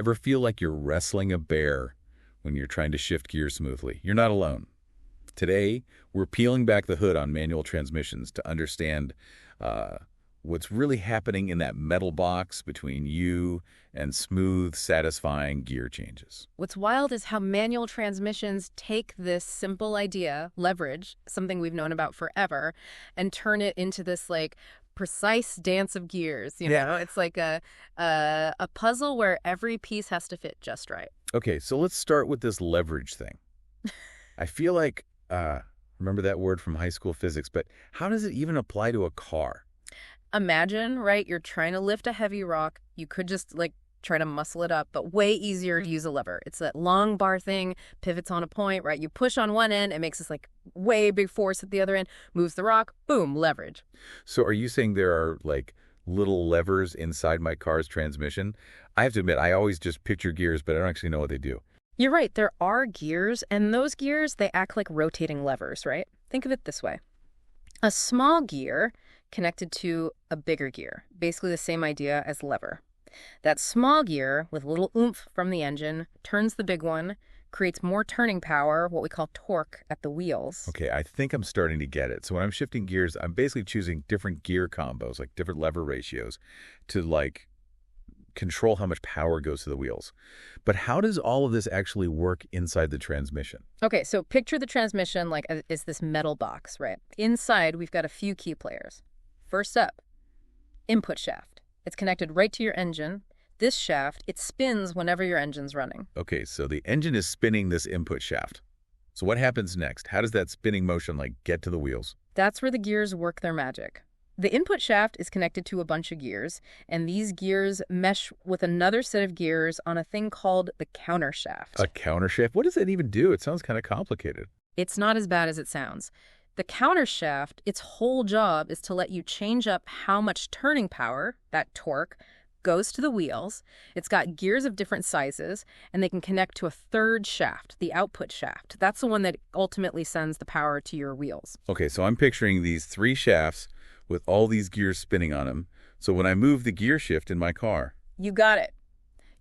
Ever feel like you're wrestling a bear when you're trying to shift gears smoothly? You're not alone. Today, we're peeling back the hood on manual transmissions to understand uh, what's really happening in that metal box between you and smooth, satisfying gear changes. What's wild is how manual transmissions take this simple idea, leverage, something we've known about forever, and turn it into this like precise dance of gears. It's like a puzzle where every piece has to fit just right. Okay, so let's start with this leverage thing. I feel like, remember that word from high school physics, but how does it even apply to a car? Imagine, right, you're trying to lift a heavy rock. You could just like try to muscle it up, but way easier to use a lever. It's that long bar thing, pivots on a point, right? You push on one end, it makes this like way big force at the other end, moves the rock, boom, leverage. So are you saying there are like little levers inside my car's transmission? I have to admit, I always just picture gears, but I don't actually know what they do. You're right, there are gears, and those gears, they act like rotating levers, right? Think of it this way. A small gear connected to a bigger gear, basically the same idea as lever. That small gear, with a little oomph from the engine, turns the big one, creates more turning power, what we call torque, at the wheels. Okay, I think I'm starting to get it. So when I'm shifting gears, I'm basically choosing different gear combos, like different lever ratios, to like control how much power goes to the wheels. But how does all of this actually work inside the transmission? Okay, so picture the transmission like is this metal box, right? Inside, we've got a few key players. First up, input shaft. It's connected right to your engine. This shaft, it spins whenever your engine's running. Okay, so the engine is spinning this input shaft. So what happens next? How does that spinning motion like get to the wheels? That's where the gears work their magic. The input shaft is connected to a bunch of gears, and these gears mesh with another set of gears on a thing called the counter shaft. A counter shaft? What does that even do? It sounds kind of complicated. It's not as bad as it sounds. The counter shaft, its whole job is to let you change up how much turning power, that torque, goes to the wheels. It's got gears of different sizes, and they can connect to a third shaft, the output shaft. That's the one that ultimately sends the power to your wheels. Okay, so I'm picturing these three shafts with all these gears spinning on them. So when I move the gear shift in my car, You got it.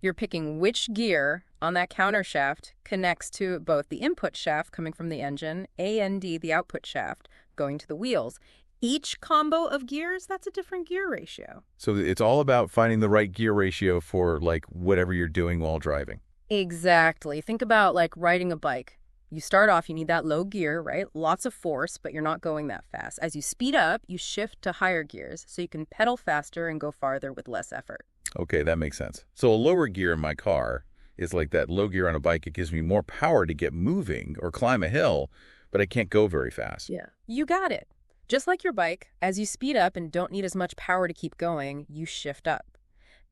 You're picking which gear on that counter shaft connects to both the input shaft coming from the engine and the output shaft going to the wheels. Each combo of gears, that's a different gear ratio. so it's all about finding the right gear ratio for like whatever you're doing while driving. Exactly. Think about like riding a bike. You start off, you need that low gear, right? Lots of force, but you're not going that fast. As you speed up, you shift to higher gears so you can pedal faster and go farther with less effort. Okay, that makes sense. So a lower gear in my car is like that low gear on a bike. It gives me more power to get moving or climb a hill, but I can't go very fast. Yeah. You got it. Just like your bike, as you speed up and don't need as much power to keep going, you shift up.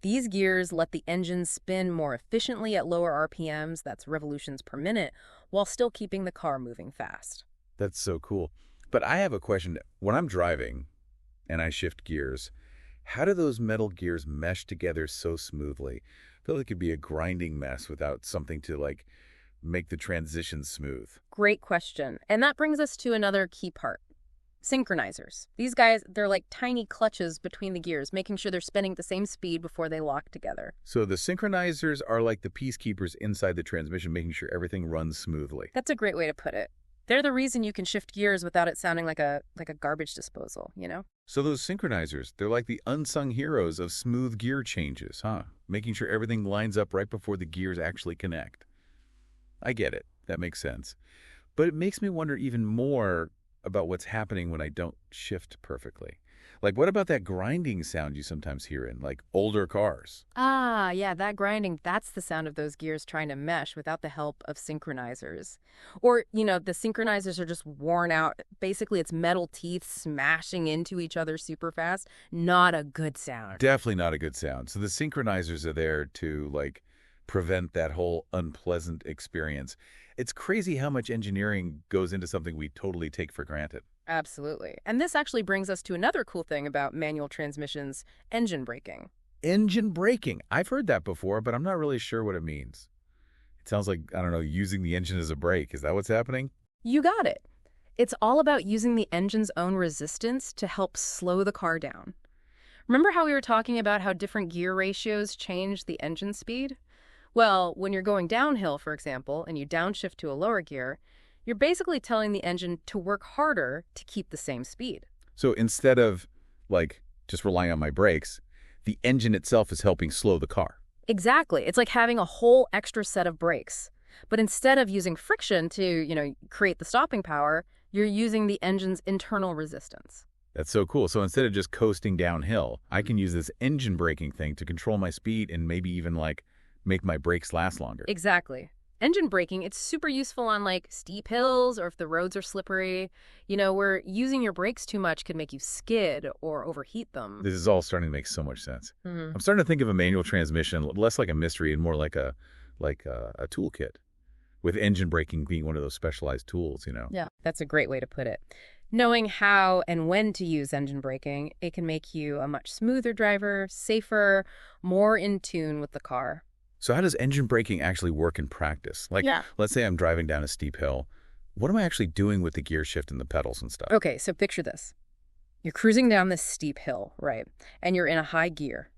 These gears let the engine spin more efficiently at lower RPMs, that's revolutions per minute, while still keeping the car moving fast. That's so cool. But I have a question. When I'm driving and I shift gears, how do those metal gears mesh together so smoothly? I feel like it could be a grinding mess without something to like make the transition smooth. Great question. And that brings us to another key part. Synchronizers. These guys, they're like tiny clutches between the gears, making sure they're spinning at the same speed before they lock together. So the synchronizers are like the peacekeepers inside the transmission, making sure everything runs smoothly. That's a great way to put it. They're the reason you can shift gears without it sounding like a garbage disposal, you know? So those synchronizers, they're like the unsung heroes of smooth gear changes, huh? Making sure everything lines up right before the gears actually connect. I get it. That makes sense. But it makes me wonder even more about what's happening when I don't shift perfectly. Like, what about that grinding sound you sometimes hear in, like, older cars? Ah, yeah, that grinding, that's the sound of those gears trying to mesh without the help of synchronizers. Or, the synchronizers are just worn out. Basically, it's metal teeth smashing into each other super fast. Not a good sound. Definitely not a good sound. So the synchronizers are there to, like, prevent that whole unpleasant experience. It's crazy how much engineering goes into something we totally take for granted. Absolutely. And this actually brings us to another cool thing about manual transmissions, engine braking. Engine braking. I've heard that before, but I'm not really sure what it means. It sounds like, I don't know, using the engine as a brake. Is that what's happening? You got it. It's all about using the engine's own resistance to help slow the car down. Remember how we were talking about how different gear ratios change the engine speed? Well, when you're going downhill, for example, and you downshift to a lower gear, you're basically telling the engine to work harder to keep the same speed. So instead of, like, just relying on my brakes, the engine itself is helping slow the car. Exactly. It's like having a whole extra set of brakes. But instead of using friction to, create the stopping power, you're using the engine's internal resistance. That's so cool. So instead of just coasting downhill, I can use this engine braking thing to control my speed and maybe even, like, make my brakes last longer. Exactly. Engine braking, it's super useful on like steep hills or if the roads are slippery, where using your brakes too much could make you skid or overheat them. This is all starting to make so much sense. Mm-hmm. I'm starting to think of a manual transmission less like a mystery and more like a toolkit, with engine braking being one of those specialized tools, Yeah, that's a great way to put it. Knowing how and when to use engine braking, it can make you a much smoother driver, safer, more in tune with the car. So how does engine braking actually work in practice? Like, let's say I'm driving down a steep hill. What am I actually doing with the gear shift and the pedals and stuff? Okay, so picture this. You're cruising down this steep hill, right? And you're in a high gear.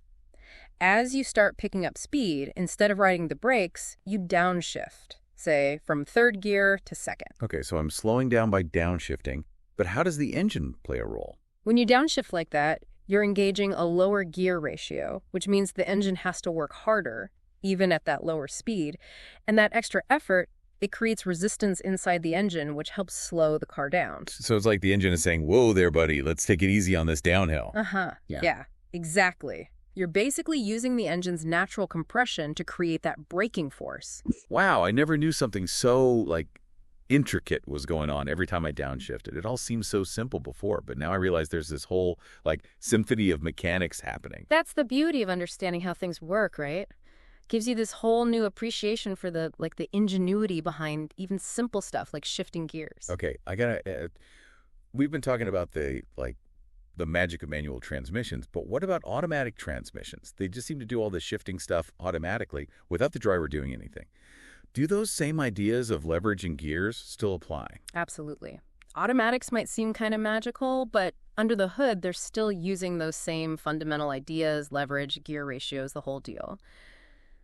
As you start picking up speed, instead of riding the brakes, you downshift, say, from third gear to second. Okay, so I'm slowing down by downshifting, but how does the engine play a role? When you downshift like that, you're engaging a lower gear ratio, which means the engine has to work harder, even at that lower speed. And that extra effort, it creates resistance inside the engine, which helps slow the car down. So it's like the engine is saying, whoa there, buddy, let's take it easy on this downhill. Yeah, exactly. You're basically using the engine's natural compression to create that braking force. Wow, I never knew something so, like, intricate was going on every time I downshifted. It all seemed so simple before, but now I realize there's this whole, like, symphony of mechanics happening. That's the beauty of understanding how things work, right? Gives you this whole new appreciation for the ingenuity behind even simple stuff like shifting gears. Okay, we've been talking about the magic of manual transmissions, but what about automatic transmissions? They just seem to do all the shifting stuff automatically without the driver doing anything. Do those same ideas of leverage and gears still apply? Absolutely. Automatics might seem kind of magical, but under the hood, they're still using those same fundamental ideas, leverage, gear ratios, the whole deal.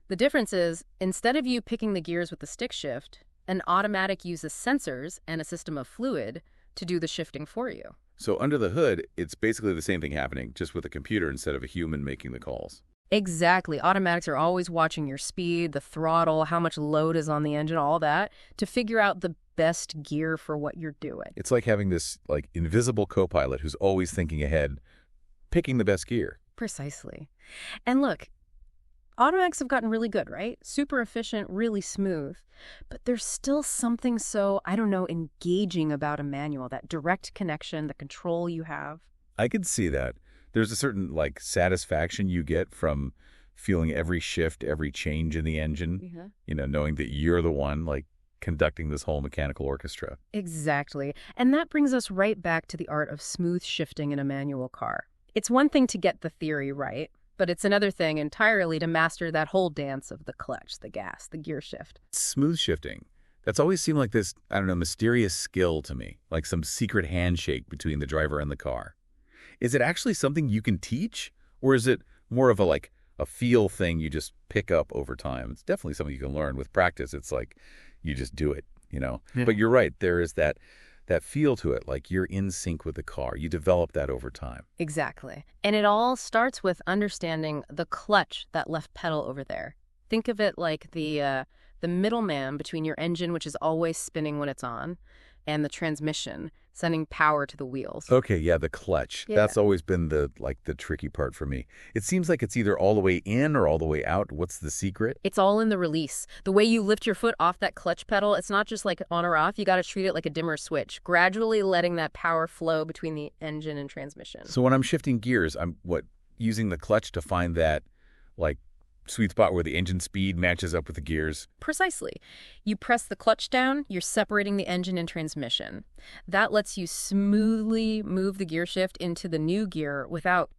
The difference is, instead of you picking the gears with the stick shift, an automatic uses sensors and a system of fluid to do the shifting for you. So under the hood, it's basically the same thing happening, just with a computer instead of a human making the calls. Exactly. Automatics are always watching your speed, the throttle, how much load is on the engine, all that, to figure out the best gear for what you're doing. It's like having this, like, invisible co-pilot who's always thinking ahead, picking the best gear. Precisely. And look, automatics have gotten really good, right? Super efficient, really smooth. But there's still something so, engaging about a manual, that direct connection, the control you have. I could see that. There's a certain, like, satisfaction you get from feeling every shift, every change in the engine, knowing that you're the one, like, conducting this whole mechanical orchestra. Exactly. And that brings us right back to the art of smooth shifting in a manual car. It's one thing to get the theory right, but it's another thing entirely to master that whole dance of the clutch, the gas, the gear shift. Smooth shifting. That's always seemed like this, mysterious skill to me, like some secret handshake between the driver and the car. Is it actually something you can teach, or is it more of a feel thing you just pick up over time? It's definitely something you can learn. With practice, it's like you just do it, Yeah. But you're right, there is that feel to it, like you're in sync with the car. You develop that over time. Exactly. And it all starts with understanding the clutch, that left pedal over there. Think of it like the middleman between your engine, which is always spinning when it's on, and the transmission, sending power to the wheels. Okay, yeah, the clutch. Yeah. That's always been the tricky part for me. It seems like it's either all the way in or all the way out. What's the secret? It's all in the release. The way you lift your foot off that clutch pedal, it's not just like on or off. You got to treat it like a dimmer switch, gradually letting that power flow between the engine and transmission. So when I'm shifting gears, I'm using the clutch to find that, like, sweet spot where the engine speed matches up with the gears. Precisely. You press the clutch down, you're separating the engine and transmission. That lets you smoothly move the gear shift into the new gear without,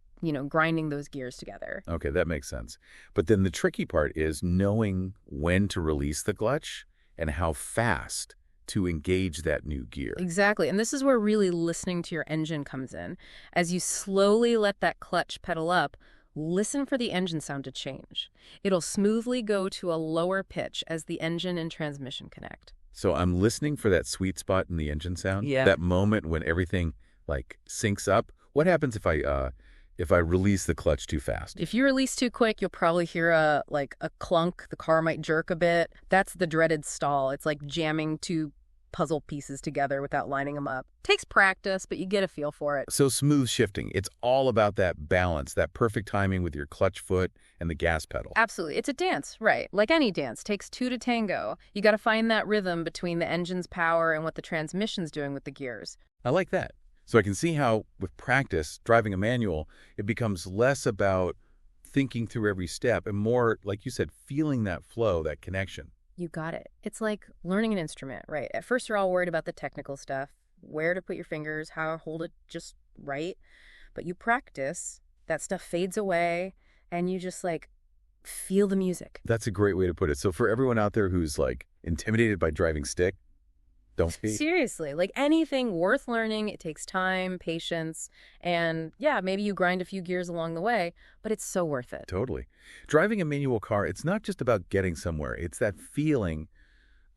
grinding those gears together. Okay, that makes sense. But then the tricky part is knowing when to release the clutch and how fast to engage that new gear. Exactly. And this is where really listening to your engine comes in. As you slowly let that clutch pedal up, Listen for the engine sound to change. It'll smoothly go to a lower pitch as the engine and transmission connect. So I'm listening for that sweet spot in the engine sound? Yeah. That moment when everything, like, syncs up? What happens if I release the clutch too fast? If you release too quick, you'll probably hear a clunk. The car might jerk a bit. That's the dreaded stall. It's like jamming two puzzle pieces together without lining them up. Takes practice, but you get a feel for it. So smooth shifting, it's all about that balance, that perfect timing with your clutch foot and the gas pedal. Absolutely. It's a dance, right? Like any dance, takes two to tango. You got to find that rhythm between the engine's power and what the transmission's doing with the gears. I like that. So I can see how, with practice, driving a manual, it becomes less about thinking through every step and more, like you said, feeling that flow, that connection. You got it. It's like learning an instrument, right? At first, you're all worried about the technical stuff, where to put your fingers, how to hold it just right. But you practice, that stuff fades away, and you just feel the music. That's a great way to put it. So for everyone out there who's intimidated by driving stick, don't be. Seriously, like anything worth learning, it takes time, patience, and yeah, maybe you grind a few gears along the way, but it's so worth it. Totally. Driving a manual car, it's not just about getting somewhere. It's that feeling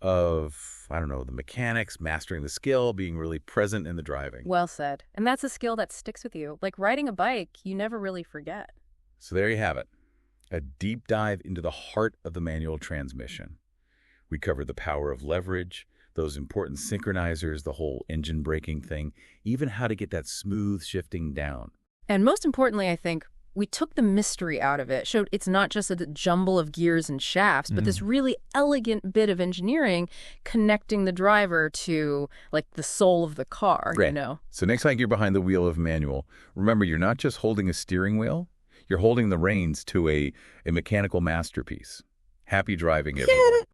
of, I don't know, the mechanics, mastering the skill, being really present in the driving. Well said. And that's a skill that sticks with you. Like riding a bike, you never really forget. So there you have it. A deep dive into the heart of the manual transmission. We covered the power of leverage, those important synchronizers, the whole engine braking thing, even how to get that smooth shifting down. And most importantly, I think, we took the mystery out of it, showed it's not just a jumble of gears and shafts, but this really elegant bit of engineering connecting the driver to, the soul of the car, Right. you know? So next time you're behind the wheel of a manual, remember you're not just holding a steering wheel, you're holding the reins to a mechanical masterpiece. Happy driving, everyone.